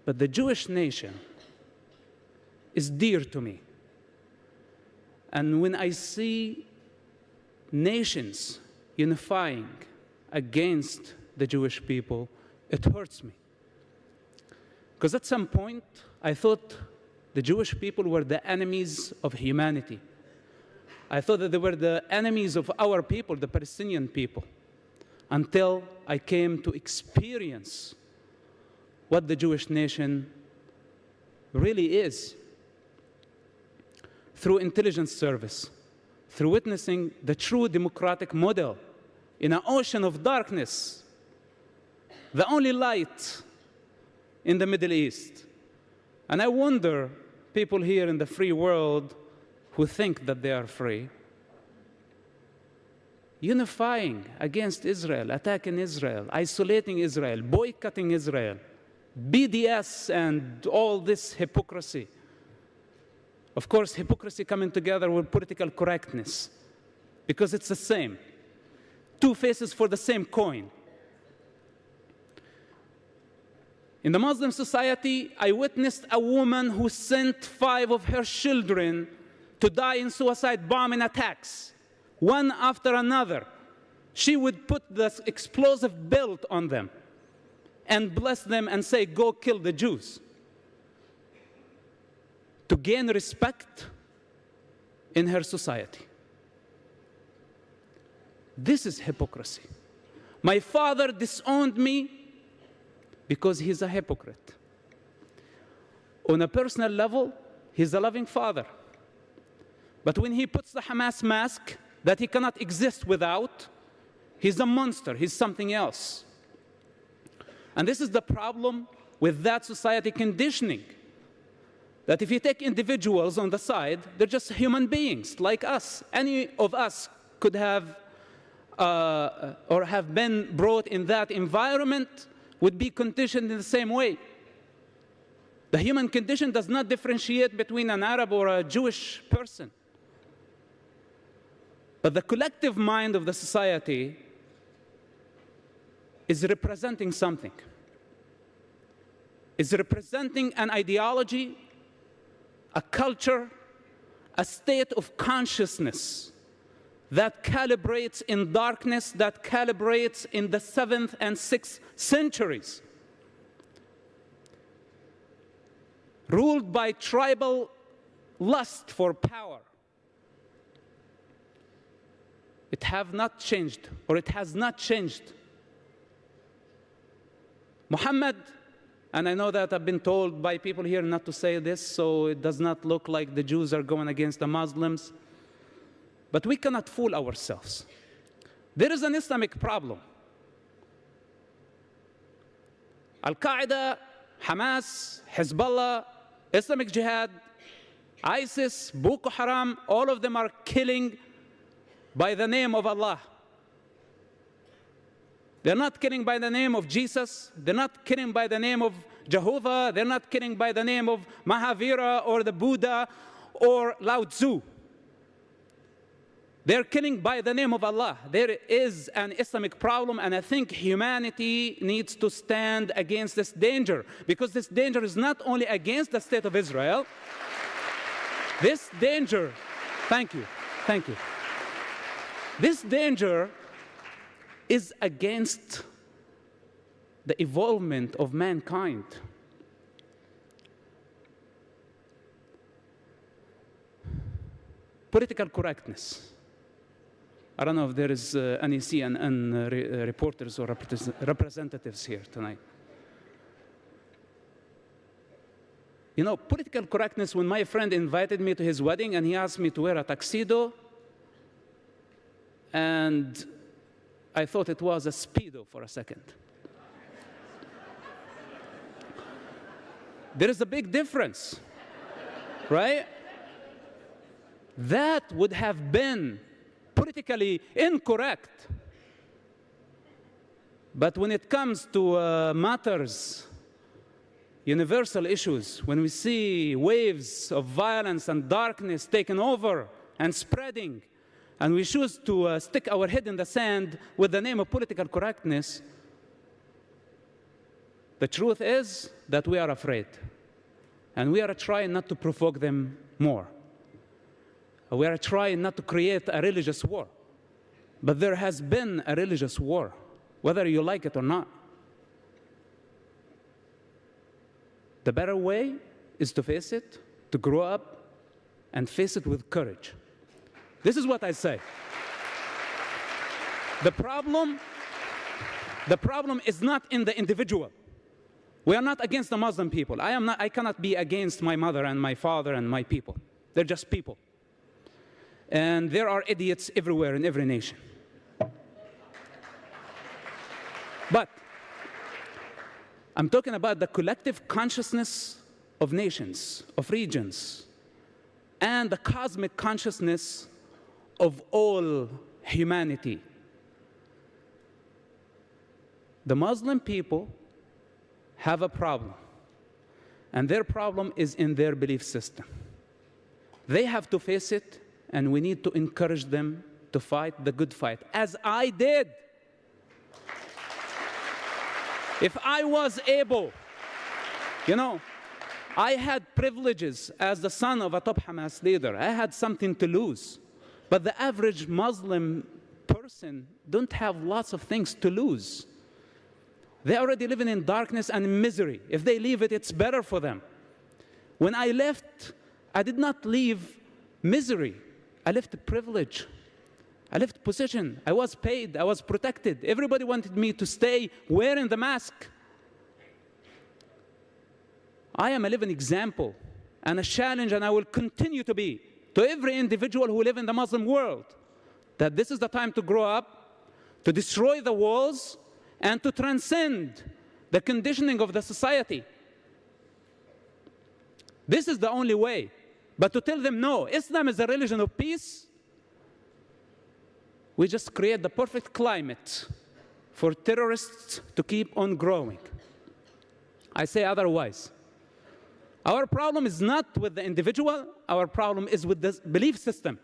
But the Jewish nation is dear to me. And when I see nations unifying against the Jewish people, it hurts me. Because at some point, I thought the Jewish people were the enemies of humanity. I thought that they were the enemies of our people, the Palestinian people, until I came to experience what the Jewish nation really is. Through intelligence service, through witnessing the true democratic model in an ocean of darkness, the only light in the Middle East. And I wonder, people here in the free world who think that they are free, unifying against Israel, attacking Israel, isolating Israel, boycotting Israel, BDS and all this hypocrisy. Of course, hypocrisy coming together with political correctness, because it's the same. Two faces for the same coin. In the Muslim society, I witnessed a woman who sent 5 of her children to die in suicide bombing attacks, one after another. She would put this explosive belt on them and bless them and say, "Go kill the Jews," to gain respect in her society. This is hypocrisy. My father disowned me because he's a hypocrite. On a personal level, he's a loving father. But when he puts the Hamas mask that he cannot exist without, he's a monster, he's something else. And this is the problem with that society conditioning. That if you take individuals on the side, they're just human beings like us. Any of us could have or have been brought in that environment, would be conditioned in the same way. The human condition does not differentiate between an Arab or a Jewish person. But the collective mind of the society is representing something. Is representing an ideology, a culture, a state of consciousness that calibrates in darkness, that calibrates in the 7th and 6th centuries, ruled by tribal lust for power. It have not changed, or it has not changed. Muhammad, and I know that I've been told by people here not to say this, so it does not look like the Jews are going against the Muslims. But we cannot fool ourselves. There is an Islamic problem. Al-Qaeda, Hamas, Hezbollah, Islamic Jihad, ISIS, Boko Haram, all of them are killing by the name of Allah. They're not killing by the name of Jesus. They're not killing by the name of Jehovah. They're not killing by the name of Mahavira or the Buddha or Lao Tzu. They're killing by the name of Allah. There is an Islamic problem, and I think humanity needs to stand against this danger, because this danger is not only against the state of Israel. This danger, thank you. This danger is against the evolvement of mankind. Political correctness. I don't know if there is any CNN reporters or representatives here tonight. You know, political correctness, when my friend invited me to his wedding and he asked me to wear a tuxedo, and I thought it was a Speedo for a second. There is a big difference, right? That would have been politically incorrect. But when it comes to matters, universal issues, when we see waves of violence and darkness taking over and spreading, and we choose to stick our head in the sand with the name of political correctness, The truth is that we are afraid. And we are trying not to provoke them more. We are trying not to create a religious war. But there has been a religious war, whether you like it or not. The better way is to face it, to grow up, and face it with courage. This is what I say. The problem is not in the individual. We are not against the Muslim people. I cannot be against my mother and my father and my people. They're just people. And there are idiots everywhere in every nation. But I'm talking about the collective consciousness of nations, of regions, and the cosmic consciousness of all humanity. The Muslim people have a problem, and their problem is in their belief system. They have to face it, and we need to encourage them to fight the good fight, as I did. If I was able, I had privileges as the son of a top Hamas leader. I had something to lose. But the average Muslim person don't have lots of things to lose. They're already living in darkness and misery. If they leave it, it's better for them. When I left, I did not leave misery. I left privilege. I left position. I was paid. I was protected. Everybody wanted me to stay wearing the mask. I am a living example and a challenge, and I will continue to be, to every individual who lives in the Muslim world, that this is the time to grow up, to destroy the walls, and to transcend the conditioning of the society. This is the only way. But to tell them, no, Islam is a religion of peace, we just create the perfect climate for terrorists to keep on growing. I say otherwise. Our problem is not with the individual, our problem is with the belief system.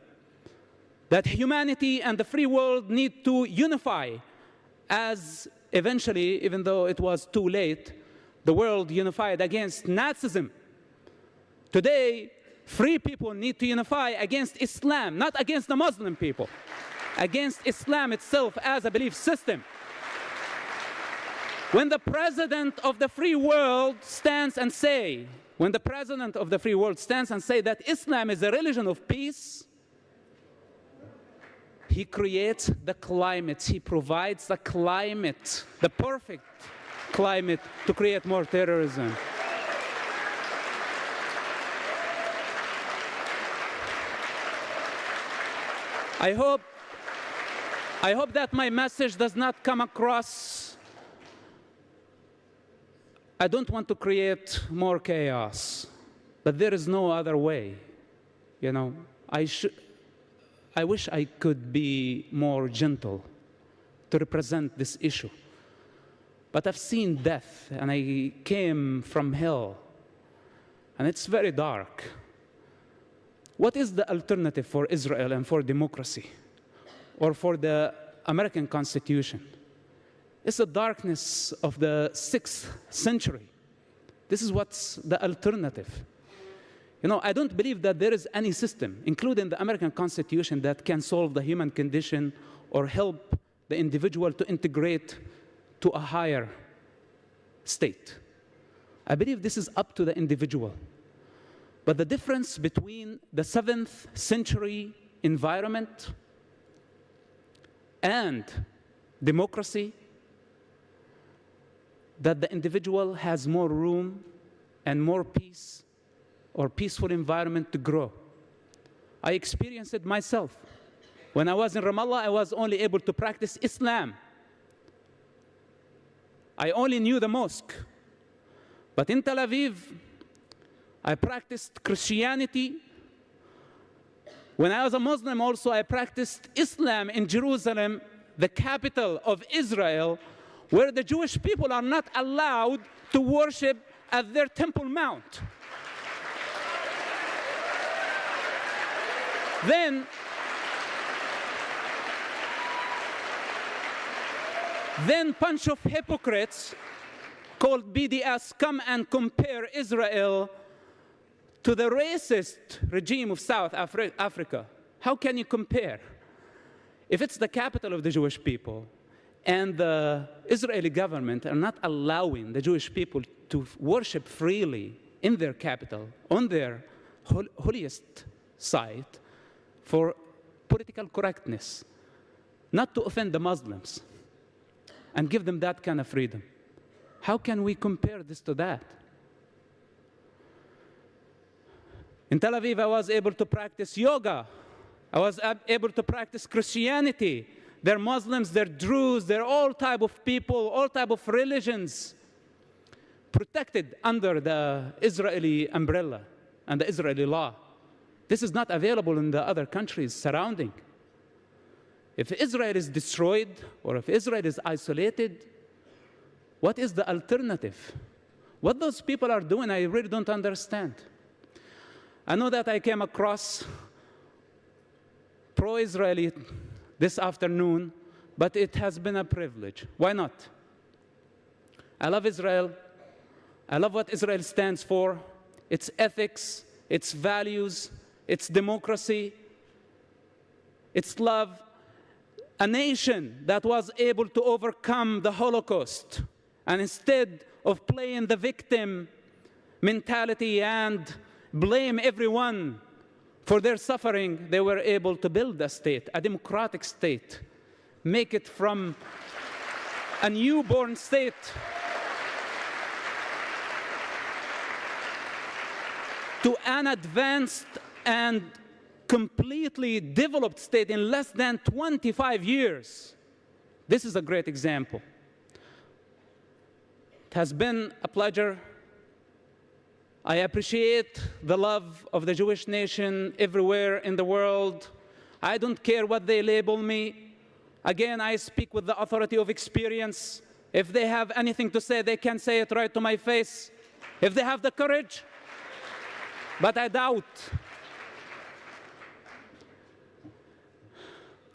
That humanity and the free world need to unify, as eventually, even though it was too late, the world unified against Nazism. Today, free people need to unify against Islam, not against the Muslim people, against Islam itself as a belief system. When the president of the free world stands and say, that Islam is a religion of peace, he creates the climate, he provides the climate, the perfect climate to create more terrorism. I hope that my message does not come across. I don't want to create more chaos, but there is no other way. I wish I could be more gentle to represent this issue. But I've seen death, and I came from hell, and it's very dark. What is the alternative for Israel and for democracy, or for the American Constitution? It's the darkness of the 6th century. This is what's the alternative. I don't believe that there is any system, including the American Constitution, that can solve the human condition or help the individual to integrate to a higher state. I believe this is up to the individual. But the difference between the 7th century environment and democracy, that the individual has more room and more peace or peaceful environment to grow. I experienced it myself. When I was in Ramallah, I was only able to practice Islam. I only knew the mosque. But in Tel Aviv, I practiced Christianity. When I was a Muslim also, I practiced Islam in Jerusalem, the capital of Israel, where the Jewish people are not allowed to worship at their Temple Mount. Then bunch of hypocrites called BDS come and compare Israel to the racist regime of South Africa. How can you compare? If it's the capital of the Jewish people, and the Israeli government are not allowing the Jewish people to worship freely in their capital, on their holiest site, for political correctness, not to offend the Muslims, and give them that kind of freedom. How can we compare this to that? In Tel Aviv, I was able to practice yoga. I was able to practice Christianity. They're Muslims, they're Druze, they're all type of people, all type of religions, protected under the Israeli umbrella and the Israeli law. This is not available in the other countries surrounding. If Israel is destroyed, or if Israel is isolated, what is the alternative? What those people are doing, I really don't understand. I know that I came across pro-Israeli this afternoon, but it has been a privilege. Why not? I love Israel. I love what Israel stands for, its ethics, its values, its democracy, its love. A nation that was able to overcome the Holocaust, and instead of playing the victim mentality and blame everyone for their suffering, they were able to build a state, a democratic state, make it from a newborn state to an advanced and completely developed state in less than 25 years. This is a great example. It has been a pleasure. I appreciate the love of the Jewish nation everywhere in the world. I don't care what they label me. Again, I speak with the authority of experience. If they have anything to say, they can say it right to my face, if they have the courage. But I doubt.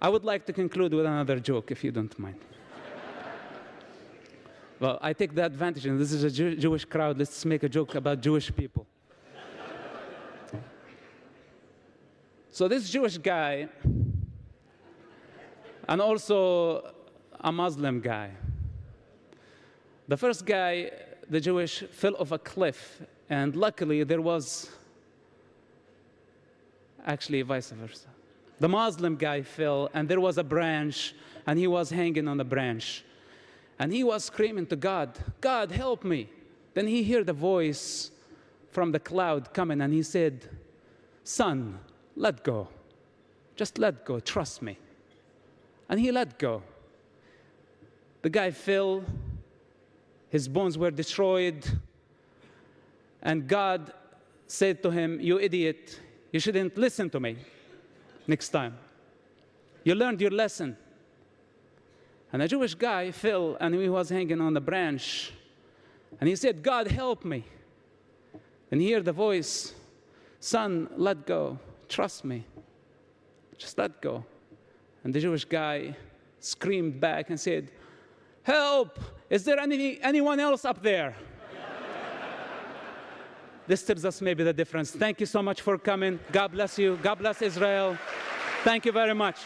I would like to conclude with another joke, if you don't mind. Well, I take the advantage, and this is a Jewish crowd. Let's make a joke about Jewish people. So this Jewish guy, and also a Muslim guy. The first guy, the Jewish, fell off a cliff, and luckily there was actually vice versa. The Muslim guy fell, and there was a branch, and he was hanging on the branch. And he was screaming to God, God, help me. Then he heard a voice from the cloud coming, and he said, son, let go. Just let go, trust me. And he let go. The guy fell, his bones were destroyed, and God said to him, you idiot, you shouldn't listen to me next time. You learned your lesson. And a Jewish guy fell, and he was hanging on the branch. And he said, God, help me. And he heard the voice, son, let go. Trust me. Just let go. And the Jewish guy screamed back and said, help! Is there anyone else up there? This tells us maybe the difference. Thank you so much for coming. God bless you. God bless Israel. Thank you very much.